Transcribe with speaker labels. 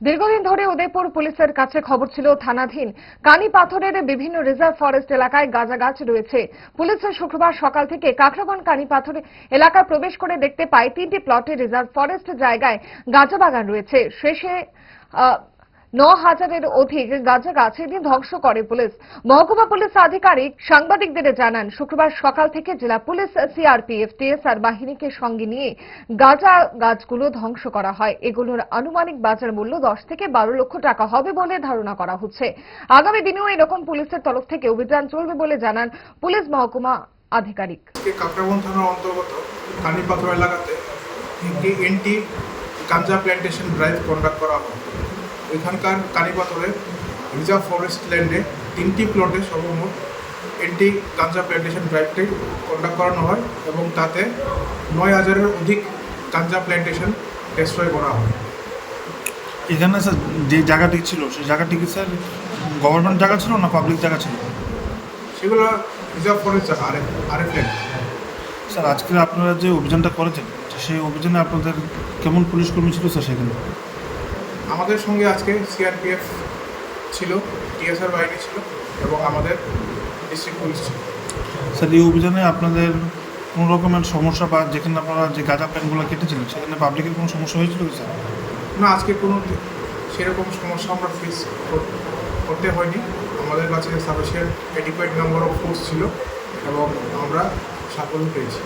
Speaker 1: দীর্ঘদিন ধরে উদয়পুর পুলিশের কাছে খবর ছিল থানাধীন কানি পাথরের বিভিন্ন রিজার্ভ ফরেস্ট এলাকায় গাঁজা গাছ রয়েছে। পুলিশের শুক্রবার সকাল থেকে কাকরাবন কানি পাথর এলাকায় প্রবেশ করে দেখতে পায় 3টি প্লটে রিজার্ভ ফরেস্ট জায়গায় গাঁজা বাগান রয়েছে। শেষে 9,000-এর অধিক গাঁজা গাছ এদিন ধ্বংস করে পুলিশ। মহকুমা পুলিশ আধিকারিক সাংবাদিকদের জানান, শুক্রবার সকাল থেকে জেলা পুলিশ, সিআরপিএফ, টিএসআর বাহিনীকে সঙ্গে নিয়ে গাঁজা গাছগুলো ধ্বংস করা হয়। এগুলোর আনুমানিক বাজার মূল্য 10 থেকে 12 লক্ষ টাকা হবে বলে ধারণা করা হচ্ছে। আগামী দিনেও এরকম পুলিশের তরফ থেকে অভিযান চলবে বলে জানান পুলিশ মহকুমা আধিকারিক।
Speaker 2: কাকরাবন থানার অন্তর্গত কানিপাথর এলাকাতে একটি এন্টি গাঁজা প্ল্যান্টেশন ড্রাইভ কন্ডাক্ট করা হয়। এখানকার কানিপাথরে রিজার্ভ ফরেস্ট ল্যান্ডে 3টি প্লটে সর্বমোট এন্টি গাঁজা প্ল্যান্টেশন ড্রাইভটি কন্ডাক্ট করানো হয় এবং তাতে 9,000-এর অধিক গাঁজা প্ল্যান্টেশন ডেস্ট্রয় করা হয়।
Speaker 3: এখানে স্যার যে জায়গাটি ছিল সেই জায়গাটি কি স্যার গভর্নমেন্ট জায়গা ছিল না পাবলিক জায়গা ছিল?
Speaker 2: সেগুলো রিজার্ভ ফরেস্ট জায়গা, আরএফ ল্যান্ড।
Speaker 3: স্যার আজকে আপনারা যে অভিযানটা করেছেন সেই অভিযানে আপনাদের কেমন পুলিশ কর্মী ছিল স্যার সেখানে?
Speaker 2: আমাদের সঙ্গে আজকে সিআরপিএফ ছিল, টিএসআর বাহিনী ছিল এবং আমাদের ডিস্ট্রিক্ট পুলিশ ছিল।
Speaker 3: স্যার এই অভিযানে আপনাদের কোনো রকমের সমস্যা বা যেখানে আপনারা যে গাঁজা প্ল্যানগুলো কেটেছিলেন সেখানে পাবলিকের কোনো সমস্যা হয়েছিল কি স্যার?
Speaker 2: না, আজকে কোনো সেরকম সমস্যা আমরা ফেস করতে হয়নি। আমাদের কাছে sufficient adequate number of force ছিল এবং আমরা সাফল্য পেয়েছি।